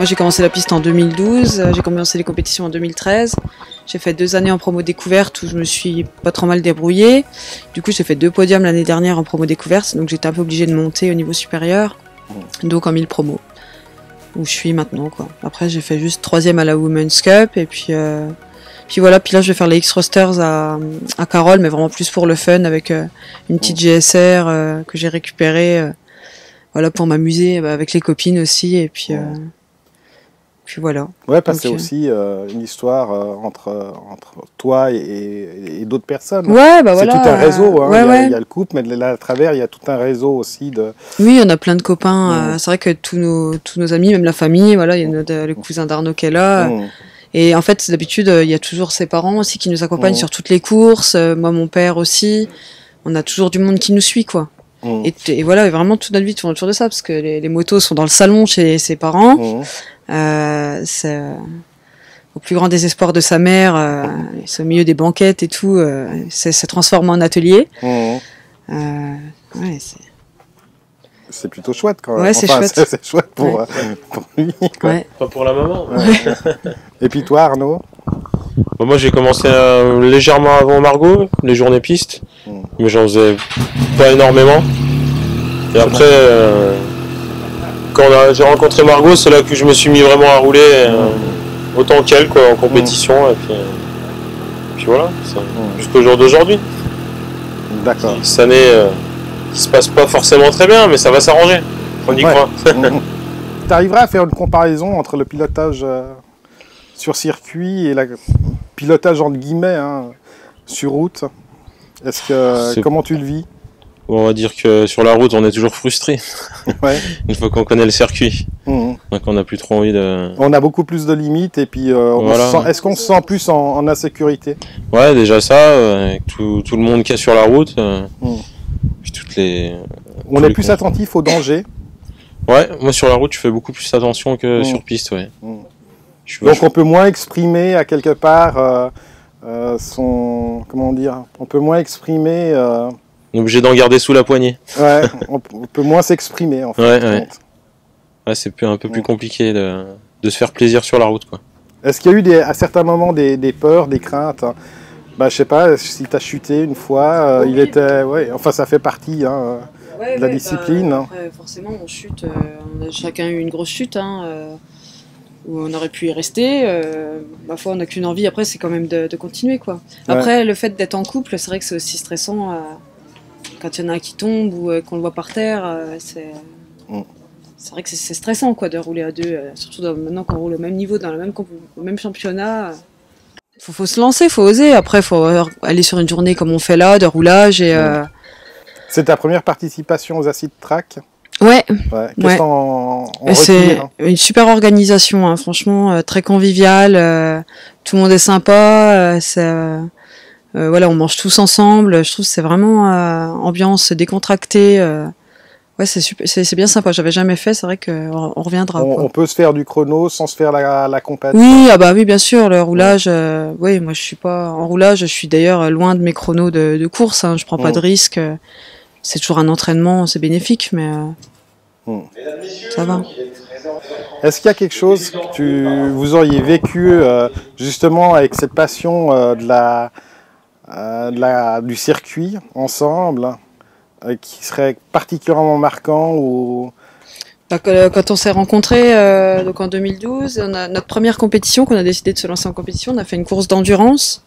Moi j'ai commencé la piste en 2012, j'ai commencé les compétitions en 2013. J'ai fait 2 années en promo découverte où je me suis pas trop mal débrouillée. Du coup j'ai fait 2 podiums l'année dernière en promo découverte, donc j'étais un peu obligée de monter au niveau supérieur, donc en 1000 promos, où je suis maintenant quoi. Après j'ai fait juste 3e à la Women's Cup et puis voilà, puis là je vais faire les X-Rosters à Carole, mais vraiment plus pour le fun avec une petite GSR que j'ai récupérée voilà, pour m'amuser avec les copines aussi et puis voilà. Ouais, parce que c'est aussi une histoire entre toi et d'autres personnes. Ouais, bah voilà. C'est tout un réseau. Hein. Ouais, il y a le couple, mais là à travers, il y a tout un réseau aussi de. Oui, on a plein de copains. C'est vrai que tous nos amis, même la famille, voilà, il y a le cousin d'Arnaud qui est là. Et en fait, d'habitude, il y a toujours ses parents aussi qui nous accompagnent sur toutes les courses. Moi, mon père aussi. On a toujours du monde qui nous suit, quoi. Et voilà, vraiment toute notre vie tourne autour de ça, parce que les motos sont dans le salon chez ses parents. C'est au plus grand désespoir de sa mère, c'est au milieu des banquettes et tout, se transforme en atelier. Ouais, c'est plutôt chouette quand même. Ouais, c'est chouette. C'est chouette pour lui. Quoi. Ouais. Pas pour la maman. Et puis toi, Arnaud? Bon, moi j'ai commencé légèrement avant Margot, les journées pistes, mais j'en faisais pas énormément. Et après, quand j'ai rencontré Margot, c'est là que je me suis mis vraiment à rouler autant qu'elle quoi, en compétition. Et puis voilà, jusqu'au jour d'aujourd'hui. D'accord. Cette année qui se passe pas forcément très bien, mais ça va s'arranger. On y croit. Tu arriveras à faire une comparaison entre le pilotage sur circuit et le pilotage entre guillemets sur route. Comment tu le vis? On va dire que sur la route, on est toujours frustré. Ouais. Une fois qu'on connaît le circuit. Donc on n'a plus trop envie de... On a beaucoup plus de limites et puis voilà. Est-ce qu'on se sent plus en insécurité? Ouais, déjà ça, avec tout le monde qui est sur la route. Puis on est plus attentif aux dangers. Ouais, moi sur la route, je fais beaucoup plus attention que sur piste. Ouais. Donc on peut moins exprimer à quelque part comment dire, on peut moins exprimer... On est obligé d'en garder sous la poignée. Ouais, on peut moins s'exprimer en fait. Ouais, c'est un peu plus compliqué de se faire plaisir sur la route, quoi. Est-ce qu'il y a eu à certains moments des peurs, des craintes? Je sais pas, si tu as chuté une fois, il était... Ouais, enfin ça fait partie de la discipline. Après, forcément, on chute, on a chacun eu une grosse chute, où on aurait pu y rester. Ma foi, on n'a qu'une envie, après, c'est quand même de continuer, quoi. Après, le fait d'être en couple, c'est vrai que c'est aussi stressant quand il y en a un qui tombe ou qu'on le voit par terre. C'est vrai que c'est stressant, quoi, de rouler à deux, surtout maintenant qu'on roule au même niveau, au même championnat. Faut se lancer, faut oser. Après, faut aller sur une journée comme on fait là, de roulage. C'est ta première participation aux Acid Track? Ouais. Qu'est-ce qu'on C'est une super organisation, franchement, très conviviale. Tout le monde est sympa. Voilà, on mange tous ensemble. Je trouve que c'est vraiment ambiance décontractée. Ouais, c'est bien sympa. J'avais jamais fait. C'est vrai qu'on reviendra. On peut se faire du chrono sans se faire la compète. Oui, oui, bien sûr. Le roulage. Oui, moi je suis pas en roulage. Je suis d'ailleurs loin de mes chronos de course. Je prends pas de risques. C'est toujours un entraînement. C'est bénéfique, mais ça va. Est-ce qu'il y a quelque chose que vous auriez vécu justement avec cette passion du circuit ensemble, qui serait particulièrement marquant ou... Quand on s'est rencontrés donc en 2012, notre première compétition, qu'on a décidé de se lancer en compétition, on a fait une course d'endurance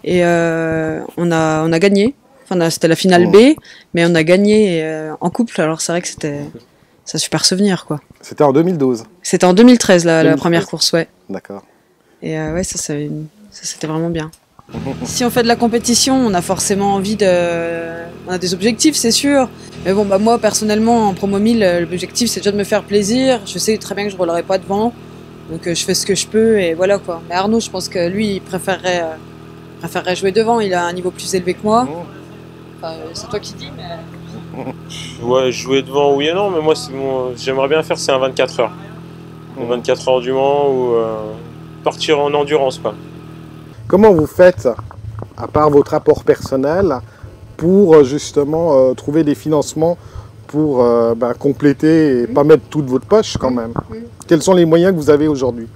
et on a gagné. Enfin, c'était la finale B, mais on a gagné en couple. Alors c'est vrai que c'est un super souvenir, quoi. C'était en 2012. C'était en 2013 la première course, ouais. D'accord. Et ça c'était vraiment bien. Si on fait de la compétition, on a forcément envie on a des objectifs, c'est sûr. Mais bon, moi, personnellement, en promo 1000, l'objectif, c'est déjà de me faire plaisir. Je sais très bien que je ne roulerai pas devant. Donc, je fais ce que je peux et voilà, quoi. Mais Arnaud, je pense que lui, il préférerait jouer devant. Il a un niveau plus élevé que moi. Enfin, c'est toi qui dis, mais... Ouais, jouer devant, oui et non. Mais moi, j'aimerais bien faire, c'est un 24 heures. Un 24 heures du Mans ou partir en endurance, quoi. Comment vous faites, à part votre apport personnel, pour justement trouver des financements pour compléter et pas mettre tout de votre poche quand même. Quels sont les moyens que vous avez aujourd'hui?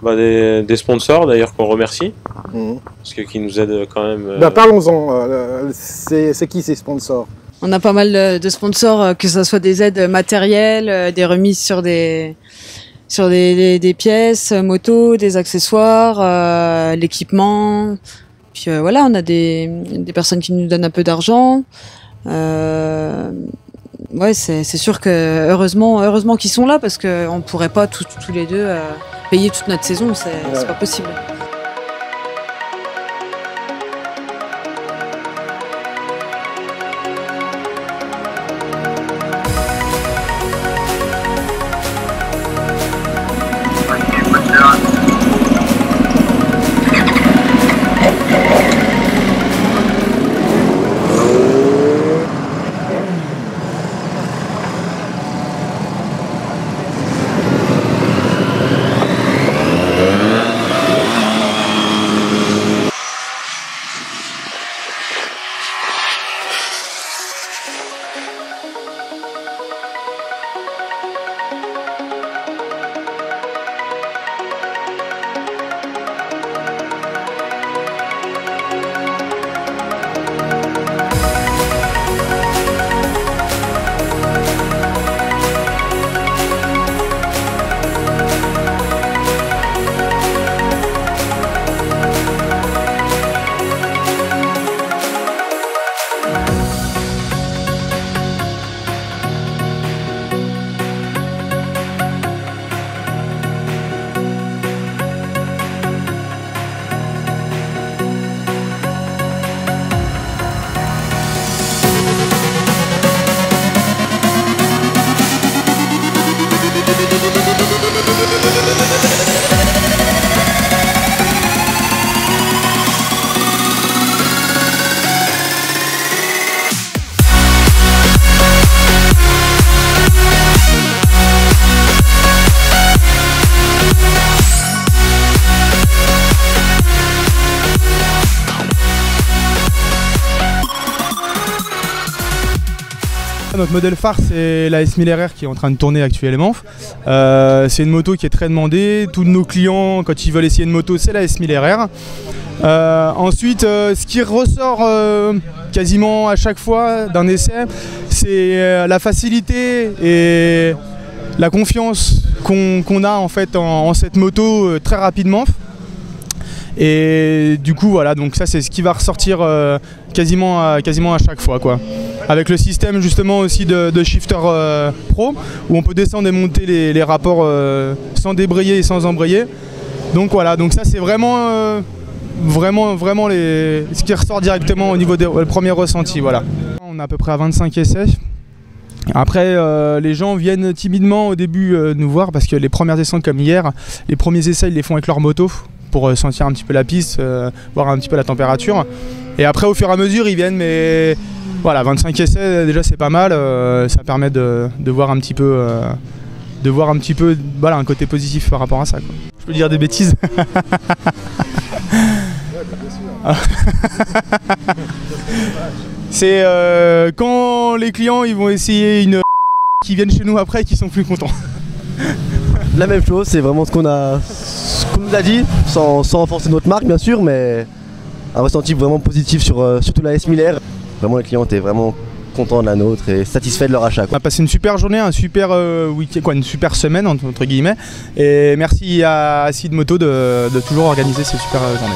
Des sponsors d'ailleurs qu'on remercie, parce que qui nous aident quand même. Parlons-en, c'est qui ces sponsors? On a pas mal de sponsors, que ce soit des aides matérielles, des remises sur des pièces, motos, des accessoires, l'équipement. Puis voilà, on a des personnes qui nous donnent un peu d'argent. Ouais, c'est sûr que heureusement qu'ils sont là, parce qu'on pourrait pas tous les deux payer toute notre saison, c'est pas possible. Notre modèle phare, c'est la S1000RR qui est en train de tourner actuellement. C'est une moto qui est très demandée. Tous nos clients, quand ils veulent essayer une moto, c'est la S1000RR. Ensuite, ce qui ressort quasiment à chaque fois d'un essai, c'est la facilité et la confiance qu'on a en fait en cette moto très rapidement. Et du coup voilà, donc ça c'est ce qui va ressortir quasiment à chaque fois quoi. Avec le système justement aussi de shifter pro, où on peut descendre et monter les rapports sans débrayer et sans embrayer. Donc voilà, donc ça c'est vraiment ce qui ressort directement au niveau des premiers ressentis. Voilà. On a à peu près à 25 essais. Après, les gens viennent timidement au début nous voir, parce que les premières descentes comme hier, les premiers essais ils les font avec leur moto pour sentir un petit peu la piste, voir un petit peu la température. Et après au fur et à mesure ils viennent, mais voilà, 25 essais déjà c'est pas mal, ça permet de voir un petit peu, voilà, un côté positif par rapport à ça, quoi. Je peux dire des bêtises. C'est quand les clients ils vont essayer une qui viennent chez nous après et qui sont plus contents. La même chose, c'est vraiment ce qu'on nous a dit, sans renforcer notre marque bien sûr, mais un ressenti vraiment positif sur surtout la S1000R. Vraiment les clients étaient vraiment contents de la nôtre et satisfaits de leur achat, quoi. On a passé une super journée, un super week-end, une super semaine entre guillemets, et merci à Acid Moto de toujours organiser ces super journées.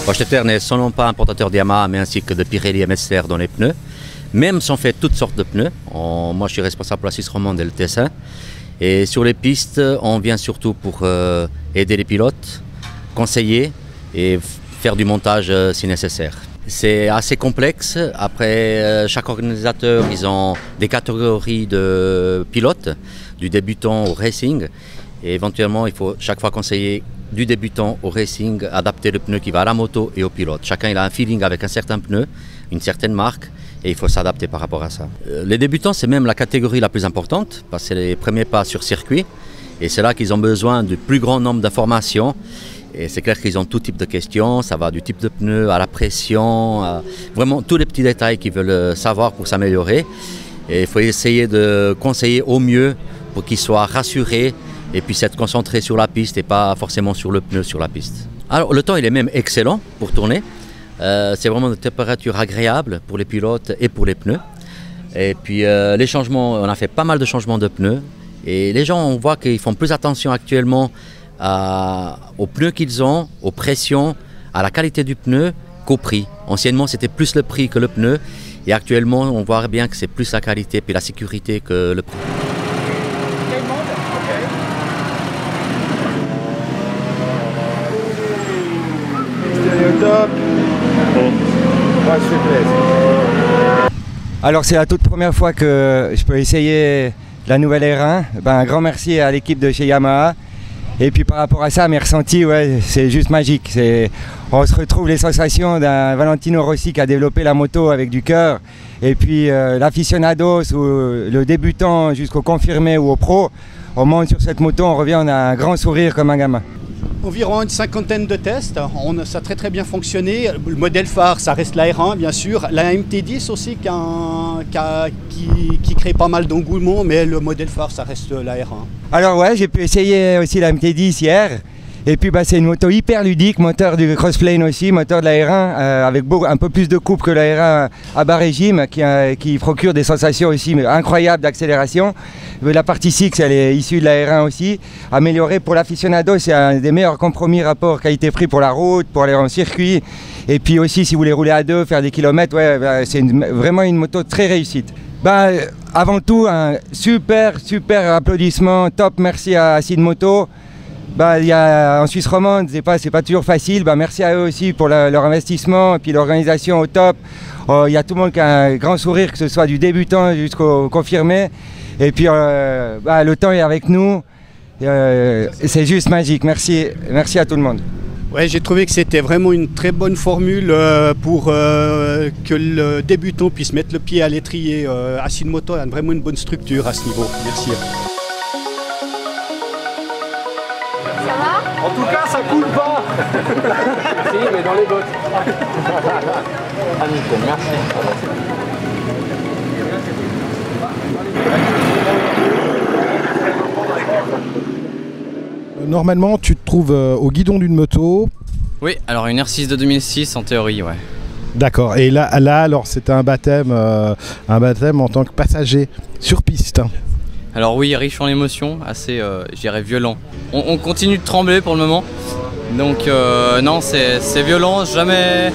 Rochester n'est seulement pas importateur de Yamaha, mais ainsi que de Pirelli et Messler dans les pneus. Même si on fait toutes sortes de pneus. Moi, je suis responsable pour la Suisse romande et le TS1. Et sur les pistes, on vient surtout pour aider les pilotes, conseiller et faire du montage si nécessaire. C'est assez complexe. Après, chaque organisateur, ils ont des catégories de pilotes, du débutant au racing. Et éventuellement, il faut chaque fois conseiller du débutant au racing, adapter le pneu qui va à la moto et au pilote. Chacun il a un feeling avec un certain pneu, une certaine marque, et il faut s'adapter par rapport à ça. Les débutants, c'est même la catégorie la plus importante parce que c'est les premiers pas sur circuit et c'est là qu'ils ont besoin du plus grand nombre d'informations. Et c'est clair qu'ils ont tout type de questions, ça va du type de pneu à la pression, à vraiment tous les petits détails qu'ils veulent savoir pour s'améliorer. Et il faut essayer de conseiller au mieux pour qu'ils soient rassurés et puissent être concentrés sur la piste et pas forcément sur le pneu sur la piste. Alors le temps il est même excellent pour tourner, c'est vraiment une température agréable pour les pilotes et pour les pneus. Et puis les changements, on a fait pas mal de changements de pneus et les gens on voit qu'ils font plus attention actuellement aux pneus qu'ils ont, aux pressions, à la qualité du pneu qu'au prix. Anciennement c'était plus le prix que le pneu et actuellement on voit bien que c'est plus la qualité et la sécurité que le prix. Alors c'est la toute première fois que je peux essayer la nouvelle R1. Un grand merci à l'équipe de chez Yamaha. Et puis par rapport à ça, mes ressentis, ouais, c'est juste magique. On se retrouve les sensations d'un Valentino Rossi qui a développé la moto avec du cœur. Et puis l'aficionados ou le débutant jusqu'au confirmé ou au pro, on monte sur cette moto, on revient, on a un grand sourire comme un gamin. Environ une cinquantaine de tests, ça a très bien fonctionné. Le modèle phare, ça reste la R1 bien sûr. La MT10 aussi qui crée pas mal d'engouement, mais le modèle phare, ça reste la R1. Alors ouais, j'ai pu essayer aussi la MT10 hier. Et puis c'est une moto hyper ludique, moteur du Crossplane aussi, moteur de la R1 avec un peu plus de coupe que la R1 à bas régime qui procure des sensations aussi incroyables d'accélération. La partie 6 elle est issue de la R1 aussi, améliorée pour l'aficionado, c'est un des meilleurs compromis rapport qualité-prix pour la route, pour aller en circuit. Et puis aussi si vous voulez rouler à deux, faire des kilomètres, ouais, c'est vraiment une moto très réussite. Avant tout, un super applaudissement, top merci à Sid Moto. En Suisse romande, c'est pas toujours facile. Merci à eux aussi pour leur investissement et puis l'organisation au top. Il y a tout le monde qui a un grand sourire, que ce soit du débutant jusqu'au confirmé. Et puis le temps est avec nous. C'est juste magique. Merci à tout le monde. Ouais, j'ai trouvé que c'était vraiment une très bonne formule pour que le débutant puisse mettre le pied à l'étrier. Acid Moto a vraiment une bonne structure à ce niveau. Merci. En tout cas, ça coule pas. Si, mais dans les bottes. Ah, nickel, merci. Normalement, tu te trouves au guidon d'une moto. Oui, alors une R6 de 2006 en théorie, ouais. D'accord. Et là, alors, c'était un baptême en tant que passager sur piste. Alors oui, riche en émotions, assez, je dirais, violent. On continue de trembler pour le moment, donc non, c'est violent, jamais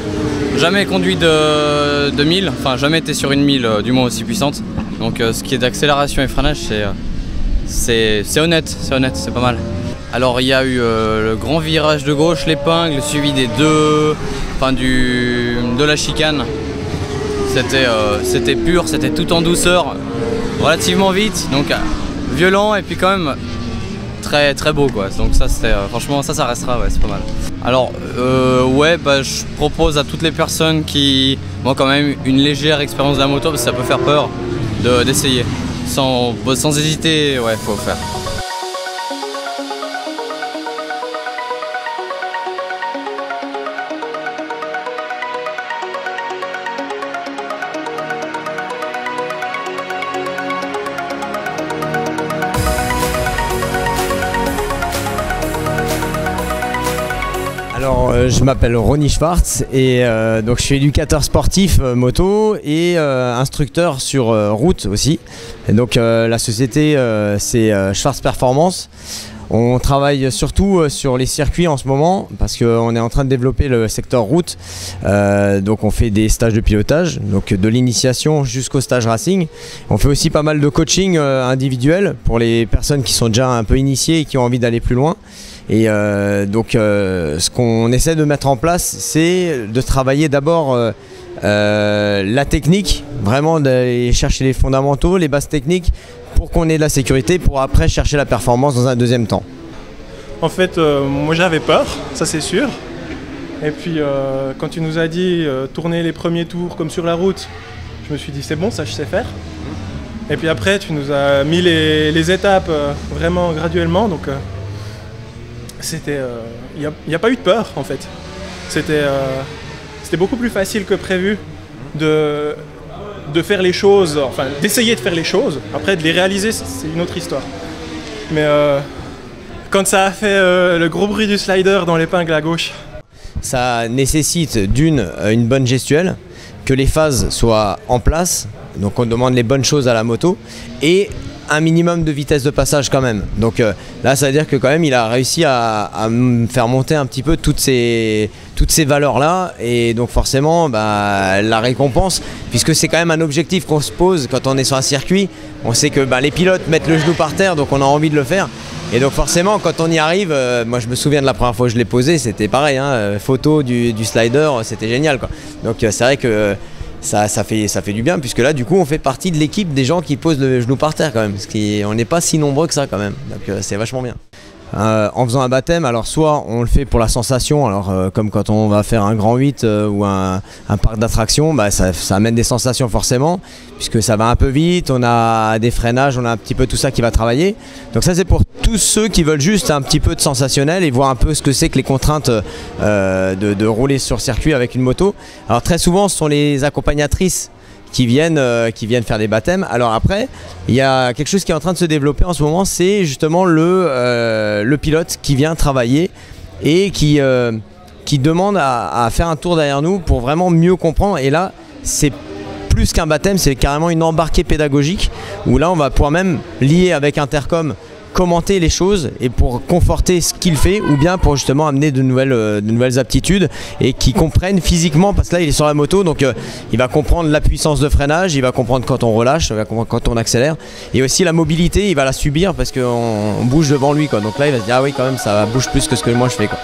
conduit de 1000, enfin jamais été sur une 1000, du moins aussi puissante. Donc ce qui est d'accélération et freinage, c'est honnête, c'est pas mal. Alors il y a eu le grand virage de gauche, l'épingle, suivi des deux, enfin de la chicane. C'était pur, c'était tout en douceur. Relativement vite, donc violent et puis quand même très beau quoi. Donc ça c'était franchement ça restera, ouais, c'est pas mal. Alors je propose à toutes les personnes qui ont quand même une légère expérience de la moto, parce que ça peut faire peur, d'essayer. Sans hésiter, ouais, faut faire. Alors je m'appelle Ronny Schwartz et donc je suis éducateur sportif moto et instructeur sur route aussi. Et donc la société c'est Schwartz Performance. On travaille surtout sur les circuits en ce moment parce qu'on est en train de développer le secteur route. Donc on fait des stages de pilotage, donc de l'initiation jusqu'au stage racing. On fait aussi pas mal de coaching individuel pour les personnes qui sont déjà un peu initiées et qui ont envie d'aller plus loin. Et ce qu'on essaie de mettre en place, c'est de travailler d'abord la technique, vraiment d'aller chercher les fondamentaux, les bases techniques, pour qu'on ait de la sécurité, pour après chercher la performance dans un deuxième temps. En fait, moi j'avais peur, ça c'est sûr. Et puis quand tu nous as dit tourner les premiers tours comme sur la route, je me suis dit c'est bon, ça je sais faire. Et puis après tu nous as mis les étapes vraiment graduellement, donc c'était, il n'y a pas eu de peur en fait. C'était beaucoup plus facile que prévu de faire les choses, enfin d'essayer de faire les choses. Après de les réaliser, c'est une autre histoire. Mais quand ça a fait le gros bruit du slider dans l'épingle à gauche. Ça nécessite une bonne gestuelle, que les phases soient en place, donc on demande les bonnes choses à la moto, et un minimum de vitesse de passage quand même. Donc là ça veut dire que quand même il a réussi à me faire monter un petit peu toutes ces valeurs là, et donc forcément la récompense, puisque c'est quand même un objectif qu'on se pose quand on est sur un circuit, on sait que les pilotes mettent le genou par terre, donc on a envie de le faire, et donc forcément quand on y arrive, moi je me souviens de la première fois que je l'ai posé, c'était pareil, hein, photo du slider, c'était génial quoi. Donc c'est vrai que ça fait du bien, puisque là du coup on fait partie de l'équipe des gens qui posent le genou par terre quand même, parce qu'on n'est pas si nombreux que ça quand même, donc c'est vachement bien. En faisant un baptême, alors soit on le fait pour la sensation, alors comme quand on va faire un grand 8 ou un parc d'attractions, ça amène des sensations forcément, puisque ça va un peu vite, on a des freinages, on a un petit peu tout ça qui va travailler. Donc ça c'est pour tous ceux qui veulent juste un petit peu de sensationnel et voir un peu ce que c'est que les contraintes de rouler sur circuit avec une moto. Alors très souvent ce sont les accompagnatrices qui viennent faire des baptêmes. Alors après, il y a quelque chose qui est en train de se développer en ce moment, c'est justement le pilote qui vient travailler et qui demande à faire un tour derrière nous pour vraiment mieux comprendre. Et là, c'est plus qu'un baptême, c'est carrément une embarquée pédagogique où là, on va pouvoir même lier avec Intercom, commenter les choses et pour conforter ce qu'il fait, ou bien pour justement amener de nouvelles aptitudes et qu'il comprenne physiquement, parce que là il est sur la moto, donc il va comprendre la puissance de freinage, il va comprendre quand on relâche, il va comprendre quand on accélère, et aussi la mobilité il va la subir parce qu'on bouge devant lui quoi. Donc là il va se dire ah oui quand même ça bouge plus que ce que moi je fais quoi.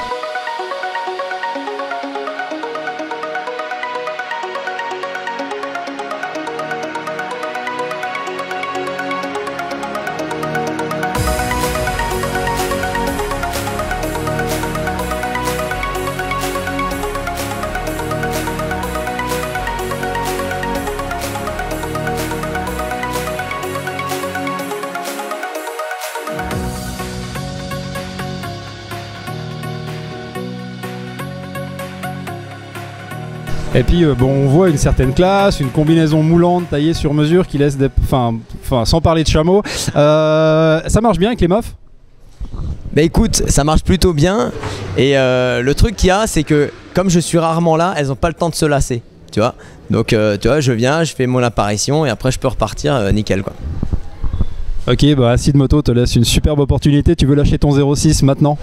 Et puis on voit une certaine classe, une combinaison moulante taillée sur mesure qui laisse des... Enfin sans parler de chameau. Ça marche bien avec les meufs ? Bah écoute, ça marche plutôt bien. Et le truc qu'il y a, c'est que comme je suis rarement là, elles n'ont pas le temps de se lasser. Tu vois ? Donc tu vois, je viens, je fais mon apparition et après je peux repartir nickel quoi. Ok, Acid Moto te laisse une superbe opportunité. Tu veux lâcher ton 06 maintenant ?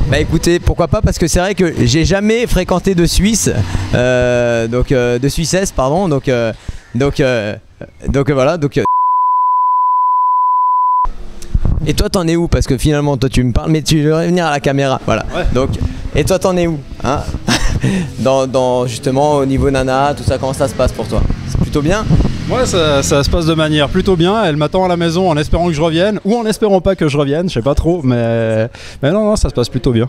Bah écoutez, pourquoi pas, parce que c'est vrai que j'ai jamais fréquenté de Suisse, de Suissesse pardon, donc voilà, Et toi t'en es où? Parce que finalement toi tu me parles, mais tu devrais venir à la caméra, voilà. Ouais. Donc, et toi t'en es où hein dans justement au niveau nana, tout ça, comment ça se passe pour toi? C'est plutôt bien? Ouais, ça se passe de manière plutôt bien. Elle m'attend à la maison en espérant que je revienne, ou en espérant pas que je revienne, je sais pas trop, mais non, ça se passe plutôt bien.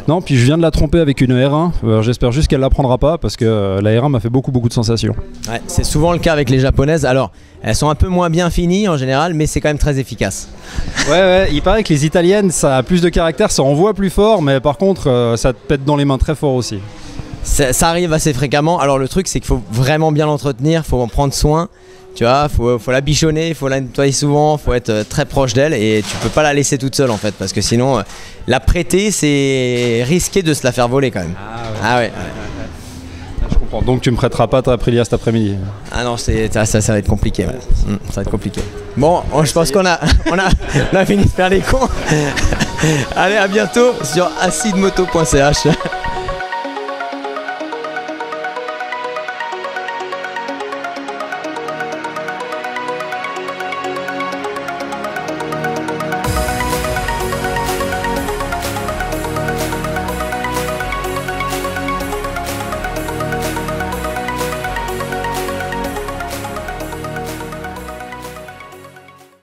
Non, puis je viens de la tromper avec une R1, j'espère juste qu'elle la prendra pas, parce que la R1 m'a fait beaucoup de sensations. Ouais, c'est souvent le cas avec les japonaises, alors elles sont un peu moins bien finies en général, mais c'est quand même très efficace. Ouais, il paraît que les italiennes, ça a plus de caractère, ça envoie plus fort, mais par contre, ça te pète dans les mains très fort aussi. Ça arrive assez fréquemment. Alors le truc c'est qu'il faut vraiment bien l'entretenir, faut en prendre soin, tu vois, faut la bichonner, faut la nettoyer souvent, faut être très proche d'elle et tu peux pas la laisser toute seule en fait, parce que sinon la prêter c'est risqué de se la faire voler quand même. Ah ouais. Je comprends, donc tu me prêteras pas ta Aprilia cet après-midi? Ah non, ça va être compliqué, ouais. Ça va être compliqué. Bon, je pense qu'on a fini de faire les cons. Allez, à bientôt sur acidmoto.ch.